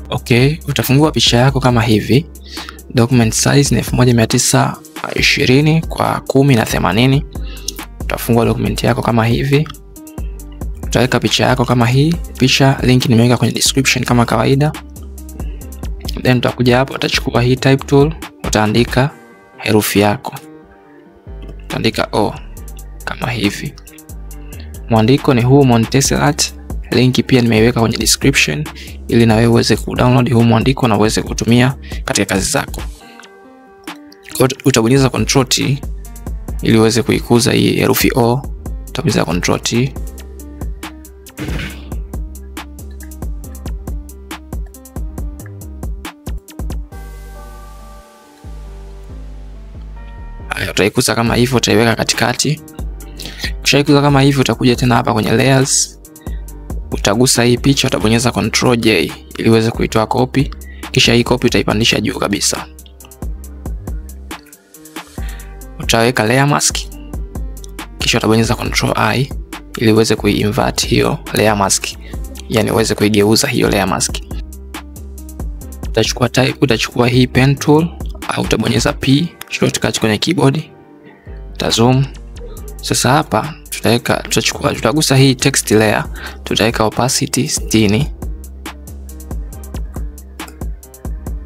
Okay, utafungua picha yako kama hivi. Document size ni 1920 kwa 1080. Utafungua document yako kama hivi. Utaweka picha yako kama hii. Picha link nimeweka kwenye description kama kawaida. Then utakuja hapo, utachukua hii type tool, utaandika herufi yako. Utaandika O kama hivi. Mwandiko ni huu Montserrat. Link pia nimeiweka kwenye description ili na wewe uweze kudownload huu mwandiko na uweze kutumia katika kazi zako. Utabonyeza Ctrl T ili uweze kuikuza hii herufi O. Utabonyeza Ctrl T. Haya, utaikuza kama hivyo, utaiweka katikati. Ukishaikuza kama hivyo, utakuja tena hapa kwenye layers. Utagusa hii picha, utabonyeza Ctrl J ili uweze kuitoa copy. Kisha hii copy utaipandisha juu kabisa. Utaweka layer mask. Kisha utabonyeza Ctrl I ili uweze kuinvert hiyo layer mask. Yani uweze kuigeuza hiyo layer mask. Utachukua hii pen tool au utabonyeza shortcut kwenye keyboard. Zoom. Sasa hapa tutagusa hii text layer, tutaweka opacity 60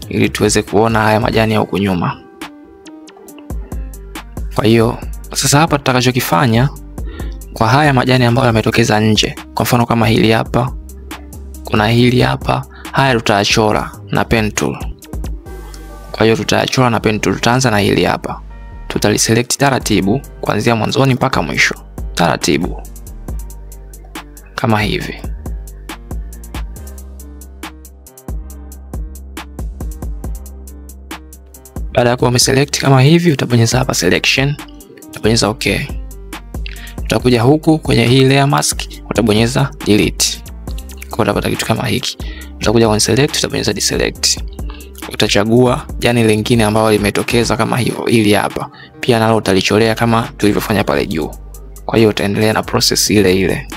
ili tuweze kuona haya majani ya huko nyuma. Kwa hiyo sasa hapa tutakachokifanya kwa haya majani ambayo yametokeza nje, kwa mfano kama hili hapa, kuna hili hapa, haya tutachora na pen tool. Kwa hiyo tutachora na pen tool. Tutaanza na hili hapa. Tutaliselect taratibu kuanzia mwanzoni mpaka mwisho. Taratibu. Kama hivi. Baada ya kuwa umeselect kama hivi, utabonyeza hapa selection. Utabonyeza okay. Utakuja huku kwenye hii layer mask, utabonyeza delete. Kwa utapata kitu kama hiki. Utakuja kwenye select, utabonyeza deselect. Utachagua jani lingine ambalo limetokeza kama hivyo ili hapa. Pia nalo utalichorea kama tulivyofanya pale juu. Kwa hiyo utaendelea na process ile ile.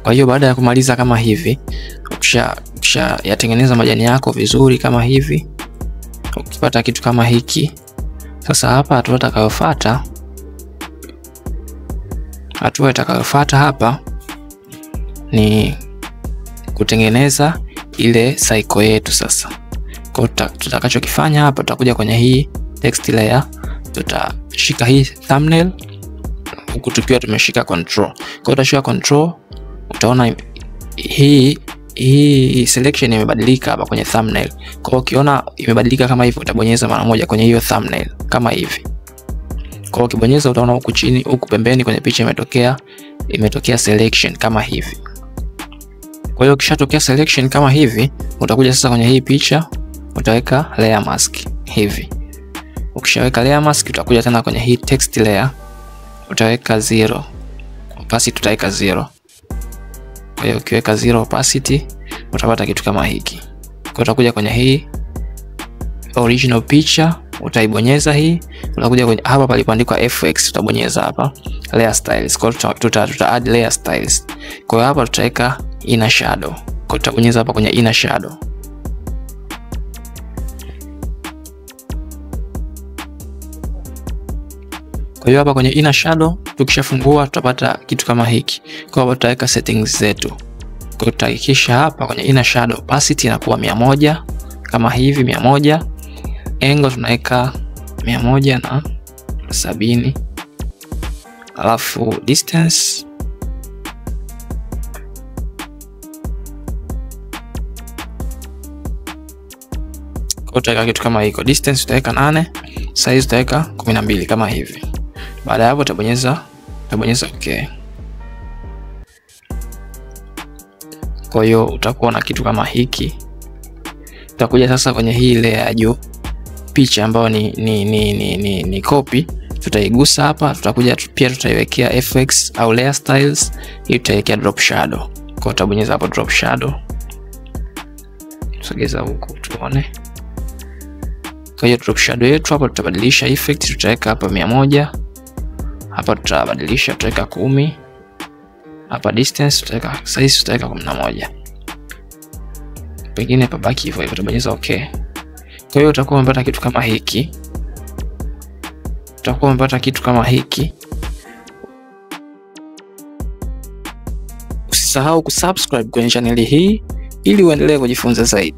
Kwa hiyo baada ya kumaliza kama hivi, ukisha yatengeneza majani yako vizuri kama hivi, ukipata kitu kama hiki, sasa hapa hatua itakayofuata hapa ni kutengeneza ile cycle yetu sasa. Kwa tutakachokifanya hapa, tutakuja kwenye hii text layer, tutashika hii thumbnail huku tukiwa tumeshika control. Kwa utashika control, utaona hii selection imebadilika hapa kwenye thumbnail. Kwa ukiona imebadilika kama hivi, utabonyeza mara moja kwenye hiyo thumbnail kama hivi. Kwa ukibonyeza utaona huku chini, huku pembeni kwenye picha imetokea selection kama hivi. Kwa hiyo ukishatokea selection kama hivi, utakuja sasa kwenye hii picha, utaweka layer mask hivi. Ukishaweka layer mask, utakuja tena kwenye hii text layer, utaweka 0. Opacity tutaweka 0. Kwa hiyo ukiweka 0 opacity, utapata kitu kama hiki. Kwa utakuja kwenye hii original picture, utaibonyeza hii, utakuja kwenye hapa palipoandikwa FX, utabonyeza hapa layer styles. Kwa hiyo tuta add layer styles. Kwa hiyo hapa tutaweka inner shadow. Kwa utabonyeza hapa kwenye inner shadow. Kwa hiyo hapa kwenye inner shadow tukishafungua tutapata kitu kama hiki. Kwa hiyo tutaweka settings zetu. Kwa hiyo tutahakikisha hapa kwenye inner shadow opacity inakuwa 100 kama hivi, 100. Angle tunaweka 170. Alafu distance kwa tutaweka kitu kama hiko. Distance tutaweka 8, size tutaweka 12 kama hivi. Baada ya hapo utabonyeza okay. Kwa hiyo utakuwa na kitu kama hiki. Utakuja sasa kwenye hii layer ya juu. picha ambayo ni copy, tutaigusa hapa, tutakuja pia tutaiwekea FX au layer styles, hii tutaiwekea drop shadow. Kwa utabonyeza hapo drop shadow. Sogeza huku tuone. Kwa hiyo drop shadow yetu hapa tutabadilisha effect, tutaweka hapa 100. Hapa tutabadilisha, tutaweka 10. Hapa distance tutaweka, size tutaweka 11. Pengine pabaki hivyo hivyo, tutabonyeza okay. Kwa hiyo utakuwa umepata kitu kama hiki. Usisahau kusubscribe kwenye channel hii ili uendelee kujifunza zaidi.